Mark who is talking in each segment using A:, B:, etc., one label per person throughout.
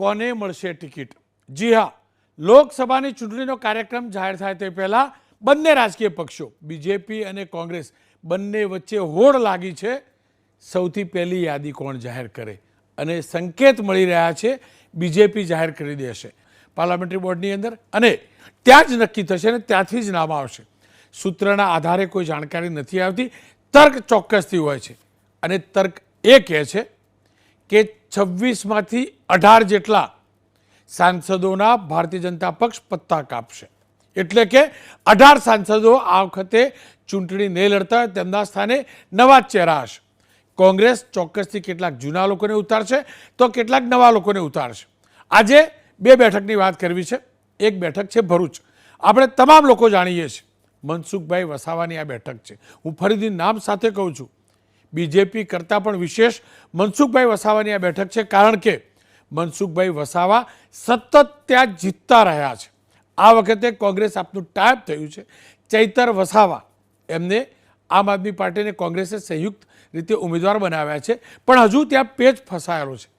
A: કોને મળશે ટિકિટ? જી હા, લોકસભાની ચૂંટણીનો કાર્યક્રમ જાહેર થાય તે પહેલાં બંને રાજકીય પક્ષો બીજેપી અને કોંગ્રેસ બંને વચ્ચે હોડ લાગી છે. સૌથી પહેલી યાદી કોણ જાહેર કરે, અને સંકેત મળી રહ્યા છે બીજેપી જાહેર કરી દેશે પાર્લામેન્ટરી બોર્ડની અંદર, અને ત્યાં જ નક્કી થશે અને ત્યાંથી જ નામ આવશે. સૂત્રના આધારે કોઈ જાણકારી નથી આવતી, તર્ક ચોક્કસથી હોય છે, અને તર્ક એ કહે છે કે 26માંથી 18 જેટલા સાંસદોના ભારતીય જનતા પક્ષ પત્તા કાપશે. એટલે કે 18 સાંસદો આ વખતે ચૂંટણી નહીં લડતા, તેમના સ્થાને નવા ચહેરા હશે. કોંગ્રેસ ચોક્કસથી કેટલાક જૂના લોકોને ઉતારશે તો કેટલાક નવા લોકોને ઉતારશે. આજે 2 બેઠકની વાત કરવી છે. એક બેઠક છે ભરૂચ. આપણે તમામ લોકો જાણીએ છીએ મનસુખભાઈ વસાવાની આ બેઠક છે. હું ફરીથી નામ સાથે કહું છું, બીજેપી કરતાં પણ વિશેષ મનસુખભાઈ વસાવાની આ બેઠક છે, કારણ કે મનસુખભાઈ વસાવા સતત ત્યાં જીતતા રહ્યા છે. આ વખતે કોંગ્રેસ આપનું ટાઈપ થયું છે. ચૈતર વસાવા એમને આમ આદમી પાર્ટીને કોંગ્રેસે સંયુક્ત રીતે ઉમેદવાર બનાવ્યા છે, પણ હજુ ત્યાં પેચ ફસાયેલો છે.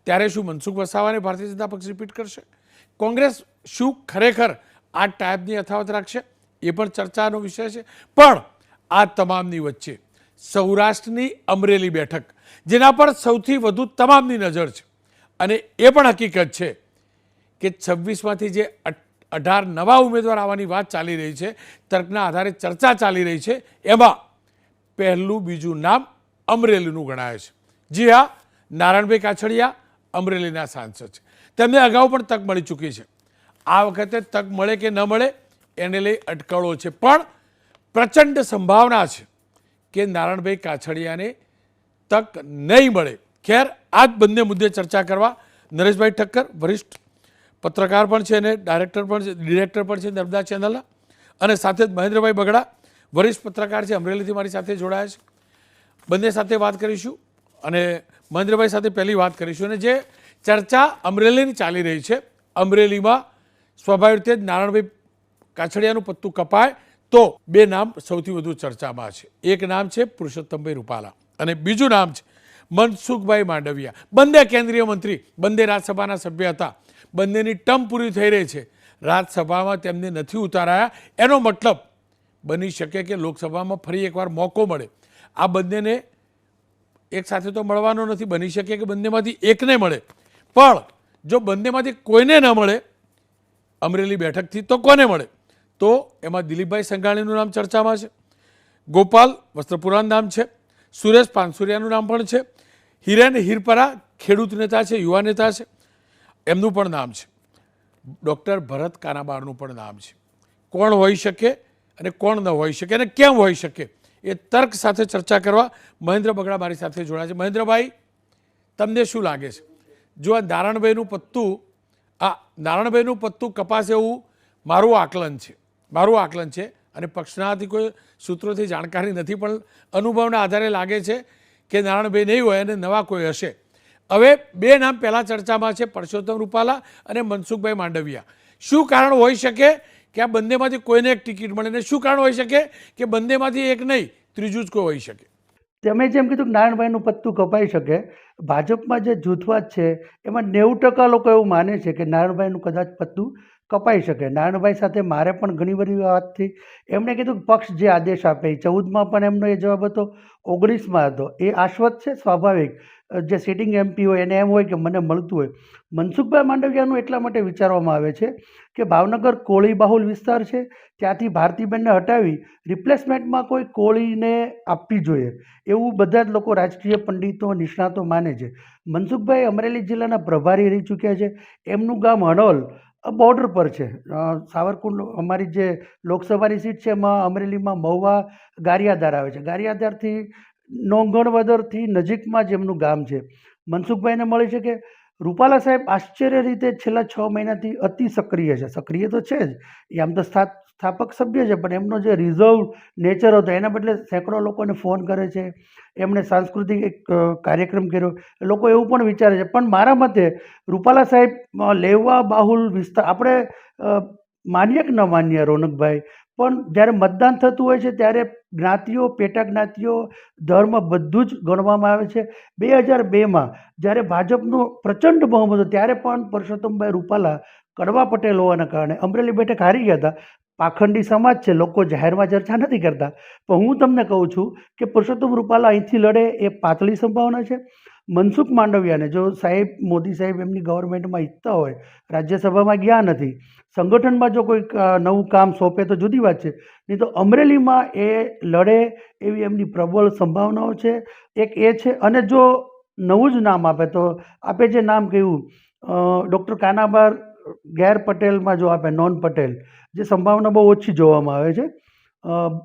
A: ત્યારે શું મનસુખ વસાવાને ભારતીય જનતા પક્ષ રિપીટ કરશે? કોંગ્રેસ શું ખરેખર આ ટાઈપની યથાવત રાખશે? એ પણ ચર્ચાનો વિષય છે. પણ આ તમામની વચ્ચે સૌરાષ્ટ્રની અમરેલી બેઠક, જેના પર સૌથી વધુ તમામની નજર છે, અને એ પણ હકીકત છે કે 26માંથી જે 18 નવા ઉમેદવાર આવવાની વાત ચાલી રહી છે, તર્કના આધારે ચર્ચા ચાલી રહી છે, એમાં પહેલું બીજું નામ અમરેલીનું ગણાય છે. જી હા, નારાયણભાઈ કાછડિયા અમરેલીના સાંસદ છે. તેમને અગાઉ પણ તક મળી ચૂકી છે. આ વખતે તક મળે કે ન મળે એને લઈ અટકળો છે, પણ પ્રચંડ સંભાવના છે કે નારાયણભાઈ કાછડિયાને તક નહીં મળે. ખેર, આ જ બંને મુદ્દે ચર્ચા કરવા નરેશભાઈ ઠક્કર વરિષ્ઠ પત્રકાર પણ છે અને ડિરેક્ટર પણ છે નર્મદા ચેનલના, અને સાથે જ મહેન્દ્રભાઈ બગડા વરિષ્ઠ પત્રકાર છે, અમરેલીથી મારી સાથે જોડાયા છે. બંને સાથે વાત કરીશું, અને મહેન્દ્રભાઈ સાથે પહેલી વાત કરીશું. અને જે ચર્ચા અમરેલીની ચાલી રહી છે, અમરેલીમાં સ્વાભાવિક રીતે જ નારાયણભાઈ કાછડિયાનું પત્તું કપાય તો 2 નામ સૌથી વધુ ચર્ચામાં છે. એક નામ છે પુરુષોત્તમભાઈ રૂપાલા, અને બીજું નામ છે મનસુખભાઈ માંડવિયા. બંને કેન્દ્રીય મંત્રી, બંને રાજ્યસભાના સભ્ય હતા. બંનેની ટર્મ પૂરી થઈ રહી છે. રાજ્યસભામાં તેમને નથી ઉતારાયા. એનો મતલબ બની શકે કે લોકસભામાં ફરી એકવાર મોકો મળે. આ બંનેને એક સાથે તો મળવાનો નથી, બની શકે કે બંનેમાંથી એકને મળે. પણ જો બંનેમાંથી કોઈને ન મળે અમરેલી બેઠકથી, તો કોને મળે? તો એમાં દિલીપભાઈ સંઘાણીનું નામ ચર્ચામાં છે, ગોપાલ વસ્ત્રપુરાનું નામ છે, સુરેશ પાનસુરિયાનું નામ પણ છે, હિરેન હિરપરા ખેડૂત નેતા છે, યુવા નેતા છે, એમનું પણ નામ છે, ડૉક્ટર ભરત કાનાબારનું પણ નામ છે. કોણ હોઈ શકે અને કોણ ન હોઈ શકે, અને કેમ હોઈ શકે, એ તર્ક સાથે ચર્ચા કરવા મહેન્દ્ર બગડા મારી સાથે જોડાયા છે. મહેન્દ્રભાઈ, તમને શું લાગે છે? જો આ નારાયણભાઈનું પત્તું કપાશે એવું મારું આકલન છે, અને પક્ષનાથી કોઈ સૂત્રોથી જાણકારી નથી, પણ અનુભવના આધારે લાગે છે કે નારાયણભાઈ નહીં હોય અને નવા કોઈ હશે. હવે 2 નામ પહેલાં ચર્ચામાં છે, પરસોત્તમ રૂપાલા અને મનસુખભાઈ માંડવિયા. શું કારણ હોઈ શકે કે આ બંનેમાંથી કોઈને એક ટિકિટ મળે, ને શું કારણ હોઈ શકે કે બંનેમાંથી એક નહીં, ત્રીજું જ કોઈ હોઈ શકે?
B: તમે જેમ કીધું કે નારાયણભાઈનું પત્તું કપાઈ શકે, ભાજપમાં જે જૂથવાદ છે એમાં 90% લોકો એવું માને છે કે નારાયણભાઈનું કદાચ પત્તું કપાઈ શકે. નારાયણભાઈ સાથે મારે પણ ઘણી બધી વાત થઈ. એમણે કીધું કે પક્ષ જે આદેશ આપે, 14માં પણ એમનો એ જવાબ હતો, 19માં હતો. એ આશ્વત છે, સ્વાભાવિક. જે સિટિંગ એમપી હોય એને એમ હોય કે મને મળતું હોય. મનસુખભાઈ માંડવિયાનું એટલા માટે વિચારવામાં આવે છે કે ભાવનગર કોળી બાહુલ વિસ્તાર છે, ત્યાંથી ભારતીબેનને હટાવી રિપ્લેસમેન્ટમાં કોઈ કોળીને આપવી જોઈએ, એવું બધા જ લોકો, રાજકીય પંડિતો, નિષ્ણાતો માને છે. મનસુખભાઈ અમરેલી જિલ્લાના પ્રભારી રહી ચૂક્યા છે. એમનું ગામ હણોલ બોર્ડર પર છે. સાવરકુંડ અમારી જે લોકસભાની સીટ છે એમાં અમરેલીમાં મહુવા ગારિયાધાર આવે છે. ગારિયાધારથી નોંગણવદરથી નજીકમાં જ એમનું ગામ છે. મનસુખભાઈને મળી છે કે રૂપાલા સાહેબ આશ્ચર્ય રીતે છેલ્લા 6 મહિનાથી અતિ સક્રિય છે. સક્રિય તો છે જ, એ આમ તો સ્થાપક સભ્ય છે, પણ એમનો જે રિઝર્વ નેચર હતો એના બદલે સેંકડો લોકોને ફોન કરે છે. એમણે સાંસ્કૃતિક એક કાર્યક્રમ કર્યો. લોકો એવું પણ વિચારે છે, પણ મારા મતે રૂપાલા સાહેબ લેવા બાહુલ વિસ્તાર, આપણે માન્ય કે ન માન્ય રોનકભાઈ, પણ જ્યારે મતદાન થતું હોય છે ત્યારે જ્ઞાતિઓ, પેટા જ્ઞાતિઓ, ધર્મ બધું જ ગણવામાં આવે છે. 2002માં જ્યારે ભાજપનું પ્રચંડ બહુમત હતું ત્યારે પણ પરસોત્તમભાઈ રૂપાલા કડવા પટેલ હોવાના કારણે અમરેલી બેઠક હારી ગયા હતા. પાખંડી સમાજ છે, લોકો જાહેરમાં ચર્ચા નથી કરતા, પણ હું તમને કહું છું કે પરસોત્તમ રૂપાલા અહીંથી લડે એ પાતળી સંભાવના છે. મનસુખ માંડવિયાને જો સાહેબ મોદી સાહેબ એમની ગવર્મેન્ટમાં ઈચ્છતા હોય, રાજ્યસભામાં ગયા નથી, સંગઠનમાં જો કોઈ નવું કામ સોંપે તો જુદી વાત છે, નહીં તો અમરેલીમાં એ લડે એવી એમની પ્રબળ સંભાવનાઓ છે. એક એ છે. અને જો નવું જ નામ આપે તો આપે જે નામ કહ્યું ડૉક્ટર કાનાબાર ગેર પટેલમાં જો આપે નોન પટેલ, જે સંભાવના બહુ ઓછી જોવામાં આવે છે.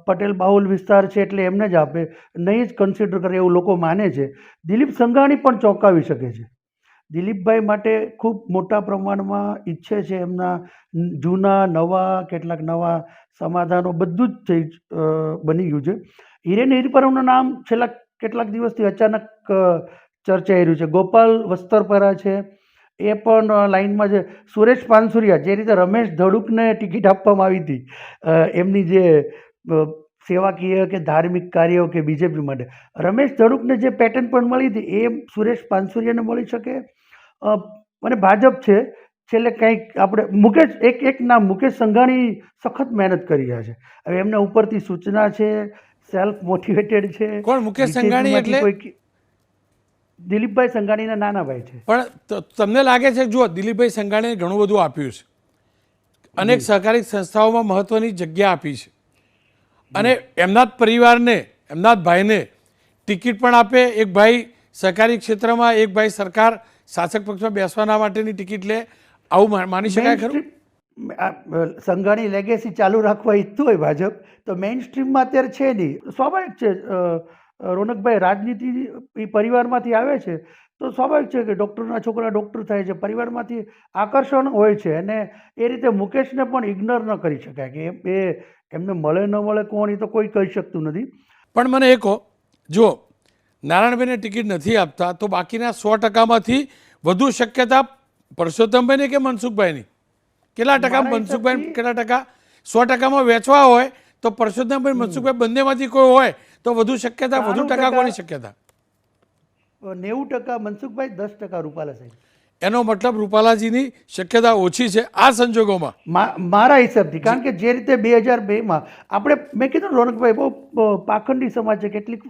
B: પટેલ બાહુલ વિસ્તાર છે એટલે એમને જ આપે, નહીં જ કન્સિડર કરે એવું લોકો માને છે. દિલીપ સંઘાણી પણ ચોંકાવી શકે છે. દિલીપભાઈ માટે ખૂબ મોટા પ્રમાણમાં ઈચ્છે છે, એમના જૂના નવા કેટલાક નવા સમાધાનો બધું જ બની ગયું છે. હિરેન હિરપરમનું નામ છેલ્લા કેટલાક દિવસથી અચાનક ચર્ચાઈ રહ્યું છે. ગોપાલ વસ્ત્રપરા છે, એ પણ લાઇનમાં છે. સુરેશ પાનસુરિયા, જે રીતે રમેશ ધડુકને ટિકિટ આપવામાં આવી હતી એમની જે સેવાકીય કે ધાર્મિક કાર્યો કે બીજેપી માટે, રમેશ ધડુકને જે પેટર્ન પણ મળી હતી એ સુરેશ પાનસુરિયાને મળી શકે. અને ભાજપ છે છેલ્લે કંઈક આપણે એક નામ મુકેશ સંઘાણી સખત મહેનત કરી રહ્યા છે. હવે એમના ઉપરથી સૂચના છે, સેલ્ફ મોટિવેટેડ છે.
A: કોણ મુકેશ સંઘાણી? એટલે
B: દિલીપભાઈ સંઘાણીના નાના ભાઈ છે.
A: પણ તમને લાગે છે જુઓ, દિલીપભાઈ સંઘાણીએ ઘણું બધું આપ્યું છે, અનેક સહકારી સંસ્થાઓમાં મહત્વની જગ્યા આપી છે, અને એમના જ પરિવારને, એમના જ ભાઈને ટિકિટ પણ આપે. એક ભાઈ સહકારી ક્ષેત્રમાં, એક ભાઈ સરકાર શાસક પક્ષમાં બેસવાના માટેની ટિકિટ લે, આવું માની શકાય ખરું?
B: સંઘાણી લેગેસી ચાલુ રાખવા ઈચ્છતું હોય ભાજપ તો મેઇન સ્ટ્રીમમાં અત્યારે છે નહીં. સ્વાભાવિક છે રોનકભાઈ, રાજનીતિ એ પરિવારમાંથી આવે છે તો સ્વાભાવિક છે કે ડૉક્ટરના છોકરા ડૉક્ટર થાય છે, પરિવારમાંથી આકર્ષણ હોય છે. અને એ રીતે મુકેશને પણ ઇગ્નોર ન કરી શકાય કે એ એમને મળે ન મળે કોણ, એ તો કોઈ કહી શકતું નથી.
A: પણ મને એ કહો, જો નારાયણભાઈને ટિકિટ નથી આપતા તો બાકીના 100%માંથી વધુ શક્યતા પરસોત્તમભાઈની કે મનસુખભાઈની? કેટલા ટકા મનસુખભાઈ, કેટલા ટકા? 100%માં વેચવા હોય તો પરસોત્તમભાઈ મનસુખભાઈ બંનેમાંથી કોઈ હોય તો વધુ શક્યતા, વધુ ટકા કોની શક્યતા?
B: 90% મનસુખભાઈ, 10% રૂપાલા સાહેબ.
A: એનો મતલબ રૂપાલાજીની શક્યતા ઓછી છે આ સંજોગોમાં
B: મારા હિસાબથી. કારણ કે જે રીતે 2002માં આપણે, મેં કીધું રોનકભાઈ બહુ પાખંડી સમાજ છે, કેટલીક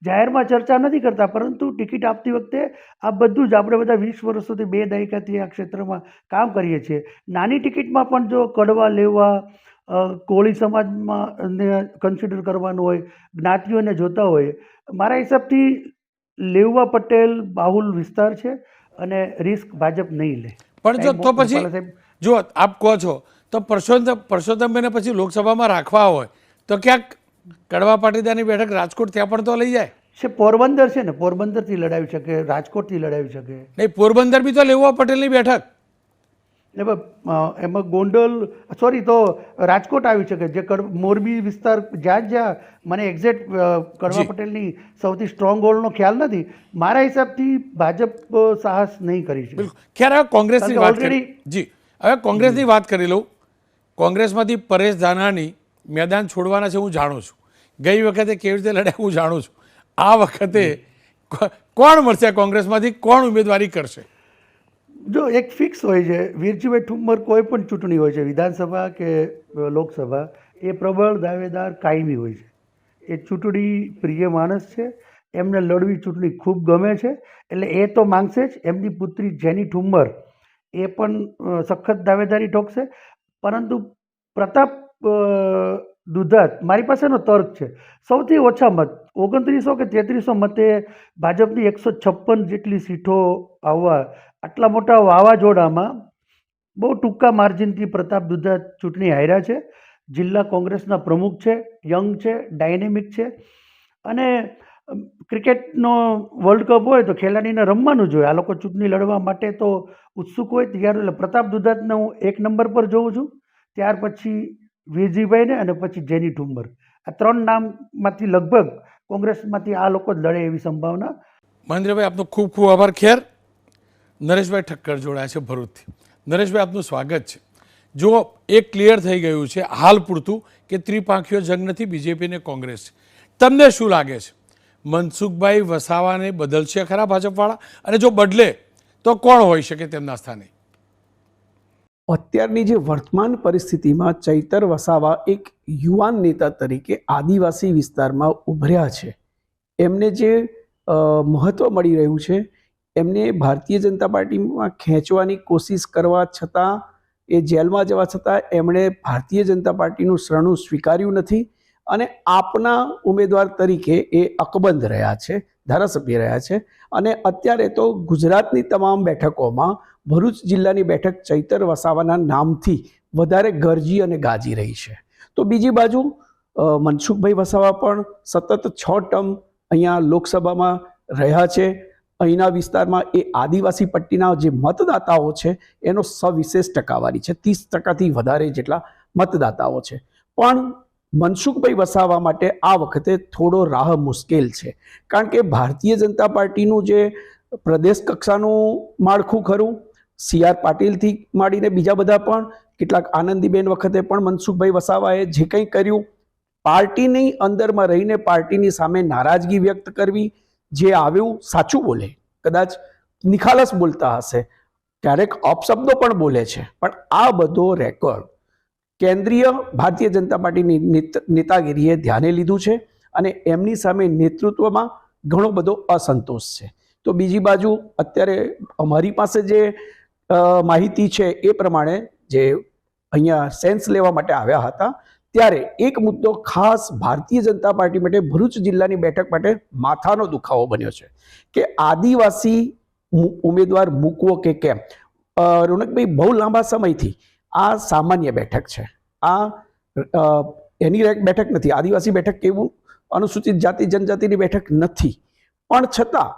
B: જાહેરમાં ચર્ચા નથી કરતા, પરંતુ ટિકિટ આપતી વખતે આ બધું જ આપણે બધા 20 વર્ષ સુધી 2 દાયકાથી આ ક્ષેત્રમાં કામ કરીએ છીએ. નાની ટિકિટમાં પણ જો કડવા લેવા, કોળી સમાજમાં કન્સિડર કરવાનું હોય, જ્ઞાતિઓને જોતા હોય, મારા હિસાબથી લેવા પટેલ બાહુલ વિસ્તાર છે અને રિસ્ક ભાજપ નહીં લે.
A: પણ જો તો પછી જો આપ કહો છો તો પરસોત્તમભાઈને પછી લોકસભામાં રાખવા હોય તો ક્યાંક કડવા પાટીદારની બેઠક રાજકોટ ત્યાં પણ તો લઈ જાય
B: છે. પોરબંદર છે ને, પોરબંદરથી લડાવી શકે, રાજકોટથી લડાવી શકે.
A: નહીં, પોરબંદર બી તો લેવા પટેલની બેઠક.
B: એમાં ગોંડલ, સોરી, તો રાજકોટ આવી શકે. જે મોરબી વિસ્તાર, જ્યાં મને એક્ઝેક્ટ કડવા પટેલની સૌથી સ્ટ્રોંગ હોલ્ડનો ખ્યાલ નથી, મારા હિસાબથી ભાજપ સાહસ નહીં કરી શકે.
A: ખેર, હવે કોંગ્રેસની વાત કરી. જી, હવે કોંગ્રેસની વાત કરી લઉં. કોંગ્રેસમાંથી પરેશ ધાનાણી મેદાન છોડવાના છે હું જાણું છું. ગઈ વખતે કેવી રીતે લડ્યા હું જાણું છું. આ વખતે કોણ મળશે કોંગ્રેસમાંથી, કોણ ઉમેદવારી કરશે?
B: જો એક ફિક્સ હોય છે, વીરજીભાઈ ઠુમ્મર કોઈ પણ ચૂંટણી હોય છે, વિધાનસભા કે લોકસભા, એ પ્રબળ દાવેદાર કાયમી હોય છે. એ ચૂંટણી પ્રિય માણસ છે, એમને લડવી ચૂંટણી ખૂબ ગમે છે, એટલે એ તો માંગશે જ. એમની પુત્રી જેની ઠુમ્મર એ પણ સખત દાવેદારી ઠોકશે. પરંતુ પ્રતાપ દુધાત, મારી પાસેનો તર્ક છે, સૌથી ઓછા મત 2900 કે 3300 મતે ભાજપની 156 જેટલી સીટો આવવા, આટલા મોટા વાવાઝોડામાં બહુ ટૂંકા માર્જિનથી પ્રતાપ દુધાત ચૂંટણી હાર્યા છે. જિલ્લા કોંગ્રેસના પ્રમુખ છે, યંગ છે, ડાયનેમિક છે, અને ક્રિકેટનો વર્લ્ડ કપ હોય તો ખેલાડીને રમવાનું જોઈએ. આ લોકો ચૂંટણી લડવા માટે તો ઉત્સુક હોય, તૈયાર. એટલે પ્રતાપ દુધાતને હું 1 નંબર પર જોઉં છું. ત્યાર પછી વીરજીભાઈને અને પછી જેની ઠુમ્મર. આ 3 નામમાંથી લગભગ કોંગ્રેસમાંથી આ લોકો જ લડે એવી સંભાવના.
A: મહેન્દ્રભાઈ, આપનો ખૂબ ખૂબ આભાર. ખેર, નરેશભાઈ ઠક્કર જોડાયા છે ભરૂચથી. નરેશભાઈ, આપનું સ્વાગત છે. જો એક ક્લિયર થઈ ગયું છે હાલ પૂરતું કે ત્રિપાંખીયો જંગ નથી બીજેપી અને કોંગ્રેસ. તમને શું લાગે છે, મનસુખભાઈ વસાવાને બદલશે ખરા ભાજપવાળા? અને જો બદલે તો કોણ હોઈ શકે તેમના સ્થાને?
C: અત્યારની જે વર્તમાન પરિસ્થિતિમાં ચૈતર વસાવા એક યુવાન નેતા તરીકે આદિવાસી વિસ્તારમાં ઉભર્યા છે. એમને જે મહત્વ મળી રહ્યું છે, એમને ભારતીય જનતા પાર્ટીમાં ખેંચવાની કોશિશ કરવા છતાં, એ જેલમાં જવા છતાં એમણે ભારતીય જનતા પાર્ટીનું શરણું સ્વીકાર્યું નથી અને આપના ઉમેદવાર તરીકે એ અકબંધ રહ્યા છે, ધારાસભ્ય રહ્યા છે. અને અત્યારે તો ગુજરાતની તમામ બેઠકોમાં ભરૂચ જિલ્લાની બેઠક ચૈતર વસાવાના નામથી વધારે ગરજી અને ગાજી રહી છે. તો બીજી બાજુ મનસુખભાઈ વસાવા પણ સતત 6 ટર્મ અહીંયા લોકસભામાં રહ્યા છે. અહીંના વિસ્તારમાં એ આદિવાસી પટ્ટીના જે મતદાતાઓ છે એનો સવિશેષ ટકાવારી છે, 30%થી વધારે જેટલા મતદાતાઓ છે. પણ મનસુખભાઈ વસાવા માટે આ વખતે થોડો રાહ મુશ્કેલ છે, કારણ કે ભારતીય જનતા પાર્ટીનું જે પ્રદેશ કક્ષાનું માળખું ખરું, CR પાટીલથી માંડીને બીજા બધા પણ, કેટલાક આનંદીબેન વખતે પણ મનસુખભાઈ વસાવાએ જે કંઈ કર્યું, પાર્ટીની અંદરમાં રહીને પાર્ટીની સામે નારાજગી વ્યક્ત કરવી, જે આવ્યું સાચું બોલે, કદાચ નિખાલસ બોલતા હશે, ક્યારેક અપશબ્દો પણ બોલે છે, પણ આ બધો રેકોર્ડ કેન્દ્રીય ભારતીય જનતા પાર્ટીની નેતાગીરીએ ધ્યાને લીધું છે અને એમની સામે નેતૃત્વમાં ઘણો બધો અસંતોષ છે. તો બીજી બાજુ અત્યારે અમારી પાસે જે માહિતી છે એ પ્રમાણે જે અહીંયા સેન્સ લેવા માટે આવ્યા હતા, ત્યારે એક મુદ્દો ખાસ ભારતીય જનતા પાર્ટી માટે ભરૂચ જિલ્લાની બેઠક માટે માથાનો દુખાવો બન્યો છે કે આદિવાસી ઉમેદવાર મૂકવો કે કેમ. રોનકભાઈ, બહુ લાંબા સમયથી આ સામાન્ય બેઠક છે, આ એની બેઠક નથી, આદિવાસી બેઠક કેવું અનુસૂચિત જાતિ જનજાતિની બેઠક નથી, પણ છતાં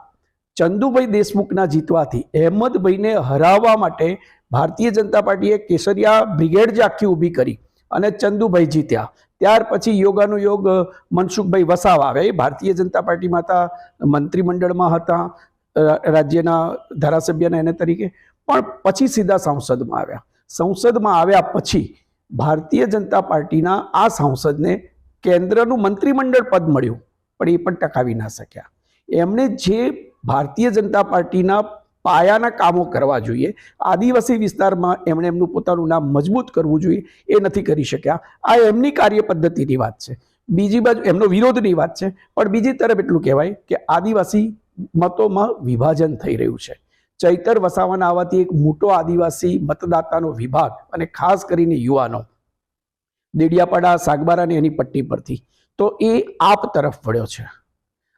C: ચંદુભાઈ દેશમુખના જીતવાથી અહેમદભાઈને હરાવવા માટે ભારતીય જનતા પાર્ટીએ કેસરિયા બ્રિગેડ જે આખી ઊભી કરી અને ચંદુભાઈ જીત્યા. ત્યાર પછી યોગાનુયોગ મનસુખભાઈ વસાવા આવ્યા. એ ભારતીય જનતા પાર્ટીમાં હતા, મંત્રીમંડળમાં હતા, રાજ્યના ધારાસભ્યના એને તરીકે, પણ પછી સીધા સંસદમાં આવ્યા. સંસદમાં આવ્યા પછી ભારતીય જનતા પાર્ટીના આ સાંસદને કેન્દ્રનું મંત્રીમંડળ પદ મળ્યું, પણ એ પણ ટકાવી ના શક્યા. એમણે જે ભારતીય જનતા પાર્ટીના પાયાના કામો કરવા જોઈએ, આદિવાસી વિસ્તારમાં એમણે એમનું પોતાનું નામ મજબૂત કરવું જોઈએ, એ નથી કરી શક્યા. આ એમની કાર્ય પદ્ધતિની વાત છે. બીજી બાજુ એમનો વિરોધની વાત છે, પણ બીજી તરફ એટલું કહેવાય કે આદિવાસી મતોમાં વિભાજન થઈ રહ્યું છે. ચૈતર વસાવાના આવવાથી એક મોટો આદિવાસી મતદાતાનો વિભાગ અને ખાસ કરીને યુવાનો દેડિયાપાડા, સાગબારા અને એની પટ્ટી પરથી તો એ આપ તરફ વળ્યો છે.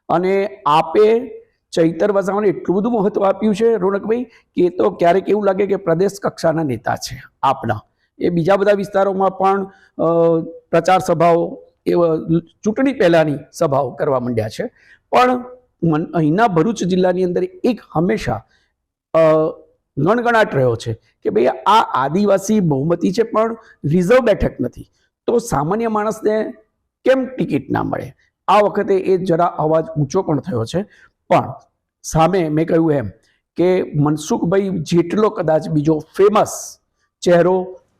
C: અને આપે ચૈતર વસાવાને એટલું બધું મહત્વ આપ્યું છે રોનકભાઈ કે તો ક્યારેક એવું લાગે કે પ્રદેશ કક્ષાના નેતા છે આપના. એ બીજા બધા વિસ્તારોમાં પણ પ્રચાર સભાઓ, એ ચૂંટણી પહેલાની સભાઓ કરવા માંડ્યા છે. પણ અહીંના ભરૂચ જિલ્લાની અંદર એક હંમેશા ગણગણાટ રહ્યો છે કે ભાઈ આ આદિવાસી બહુમતી છે પણ રિઝર્વ બેઠક નથી, તો સામાન્ય માણસને કેમ ટિકિટ ના મળે. આ વખતે એ જરા અવાજ ઊંચો પણ થયો છે. પણ સામે મેં કહ્યું એમ કે મનસુખભાઈ જેટલો કદાચ બીજો ફેમસ ચહેરો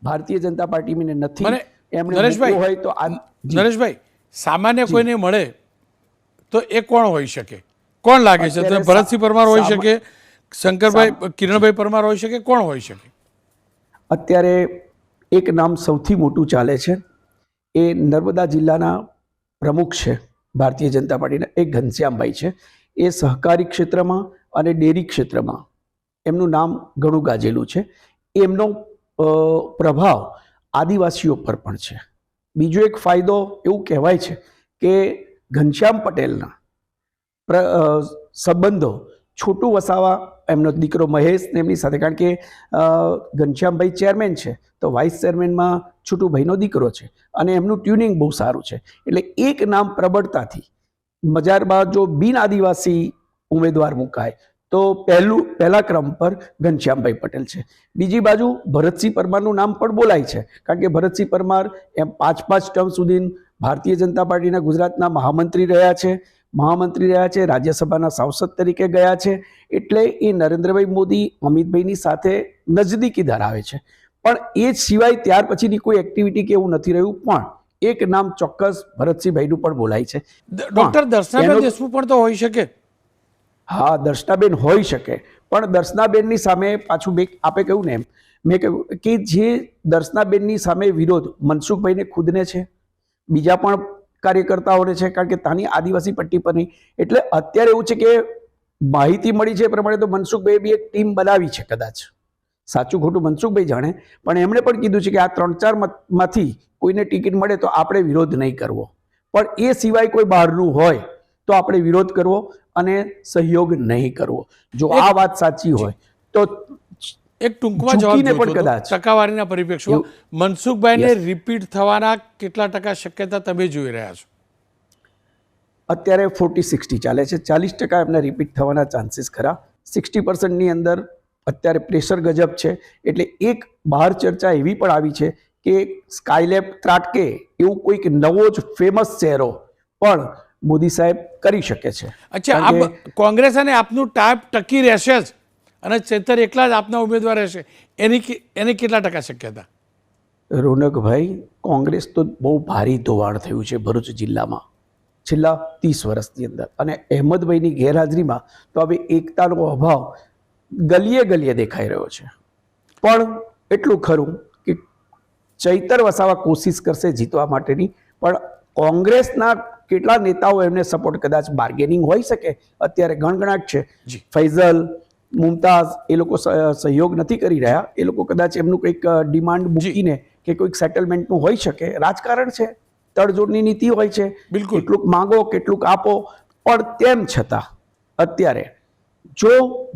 C: ભારતીય જનતા પાર્ટીને નથી, એમણે હોય તો
A: નરેશભાઈ સામાન્ય કોઈને મળે તો એ કોણ હોઈ શકે? કોણ લાગે છે? તો ભરતસિંહ પરમાર હોઈ શકે, શંકરભાઈ કિરણભાઈ પરમાર હોઈ શકે, કોણ હોઈ શકે?
C: અત્યારે એક નામ સૌથી મોટું ચાલે છે, એ નર્મદા જિલ્લાના પ્રમુખ છે ભારતીય જનતા પાર્ટીના, એ ઘનશ્યામભાઈ છે. એ સહકારી ક્ષેત્રમાં અને ડેરી ક્ષેત્રમાં એમનું નામ ઘણું ગાજેલું છે. એમનો પ્રભાવ આદિવાસીઓ પર પણ છે. બીજો એક ફાયદો એવું કહેવાય છે કે ઘનશ્યામ પટેલના સંબંધો છોટુ વસાવા, એમનો દીકરો મહેશ ને એમની સાથે, કારણ કે ઘનશ્યામભાઈ ચેરમેન છે તો વાઇસ ચેરમેનમાં છોટુભાઈનો દીકરો છે અને એમનું ટ્યુનિંગ બહુ સારું છે. એટલે એક નામ પ્રબળતાથી બજારમાં જો બિન આદિવાસી ઉમેદવાર મુકાય તો પહેલા ક્રમ પર ઘનશ્યામભાઈ પટેલ છે. બીજી બાજુ ભરતસિંહ પરમારનું નામ પણ બોલાય છે, કારણ કે ભરતસિંહ પરમાર એમ 5 ટર્મ સુધી ભારતીય જનતા પાર્ટીના ગુજરાતના મહામંત્રી રહ્યા છે, રાજ્યસભાના સાંસદ તરીકે ગયા છે. એટલે એ નરેન્દ્રભાઈ મોદી, અમિતભાઈની સાથે નજદીકી ધરાવે છે. પણ એ સિવાય ત્યાર પછીની કોઈ એક્ટિવિટી કે એવું નથી રહ્યું. પણ એક નામ ચોક્કસ ભરતસિંહભાઈનું પણ બોલાય છે.
A: ડોક્ટર દર્શનાબેન દેશમુખ પણ તો હોઈ શકે.
C: હા, દર્શનાબેન હોઈ શકે, પણ દર્શનાબેનની સામે પાછું આપે કહ્યું ને એમ મેં કહ્યું કે જે દર્શનાબેનની સામે વિરોધ મનસુખભાઈને ખુદને છે, બીજા પણ કાર્યકર્તાઓને છે, કારણ કે તાની આદિવાસી પટ્ટી પર નહીં. એટલે અત્યારે એવું છે કે માહિતી મળી છે એ પ્રમાણે તો મનસુખભાઈએ બી એક ટીમ બનાવી છે, કદાચ સાચું ખોટું મનસુખભાઈ જાણે, પણ એમણે પણ કીધું છે કે આ 3-4 માંથી કોઈને ટિકિટ મળે તો આપણે વિરોધ નહીં કરવો, પણ એ સિવાય કોઈ બહારનું હોય તો આપણે વિરોધ કરવો અને સહયોગ નહીં કરવો. જો આ વાત સાચી હોય તો
A: એક ટૂંકમાં જવાબ
C: ઝૂકીને પણ
A: જોઈતો હતો.
C: કદાચ
A: ટકાવારીના પરિપ્રેક્ષમાં મનસુખભાઈને રિપીટ થવાના કેટલા ટકા શક્યતા તમે જોઈ રહ્યા છો?
C: અત્યારે 40-60 ચાલે છે. 40% એમને રિપીટ થવાના ચાન્સીસ ખરા. 60%ની અંદર અત્યારે પ્રેશર ગજબ છે. એટલે એક બહાર ચર્ચા એવી પણ આવી છે કે સ્કાયલેબ ત્રાટકે એવું કોઈક નવો જ ફેમસ ચહેરો પણ મોદી સાહેબ કરી શકે છે.
A: અચ્છા, કોંગ્રેસ અને આપનું ટાઈપ ટકી રહેશે જ અને ચેતર એકલા જ આપના ઉમેદવાર રહેશે, એની કેટલા ટકા શક્યતા?
C: રોનકભાઈ, કોંગ્રેસ તો બહુ ભારી ધોવાણ થયું છે ભરૂચ જિલ્લામાં છેલ્લા 30 વર્ષની અંદર, અને અહેમદભાઈની ગેરહાજરીમાં તો હવે એકતાનો અભાવ ગલીએ ગલીએ દેખાઈ રહ્યો છે. પણ એટલું ખરું કે ચૈતર વસાવા કોશિશ કરશે જીતવા માટેની, પણ કોંગ્રેસના કેટલા નેતાઓ એમને સપોર્ટ, કદાચ બાર્ગેનિંગ હોઈ શકે. અત્યારે ગણગણાટ છે. ફૈઝલ, મુમતાઝ એ લોકો સહયોગ નથી કરી રહ્યા. એ લોકો કદાચ એમનું કંઈક ડિમાન્ડ મૂકીને કે કોઈક સેટલમેન્ટનું હોઈ શકે. રાજકારણ છે, તડજોડની નીતિ હોય છે, કેટલુંક માંગો કેટલુંક આપો. પણ તેમ છતાં અત્યારે જો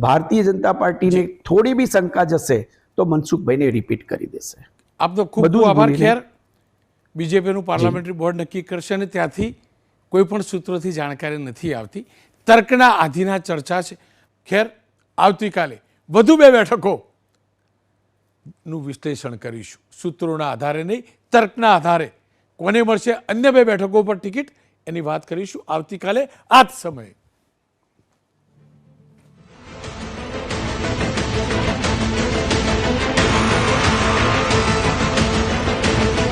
C: ભારતીય જનતા પાર્ટીને થોડી બી શંકા જશે તો મનસુખભાઈને રિપીટ કરી દેશે.
A: આપનો ખૂબ ખૂબ આભાર. ખેર, બીજેપીનું પાર્લામેન્ટરી બોર્ડ નક્કી કરશે અને ત્યાંથી કોઈ પણ સૂત્રોથી જાણકારી નથી આવતી. તર્કના આધીના ચર્ચા છે. ખેર, આવતીકાલે વધુ 2 બેઠકોનું વિશ્લેષણ કરીશું. સૂત્રોના આધારે નહીં, તર્કના આધારે કોને મળશે અન્ય 2 બેઠકો પર ટિકિટ, એની વાત કરીશું આવતીકાલે આ જ સમયે.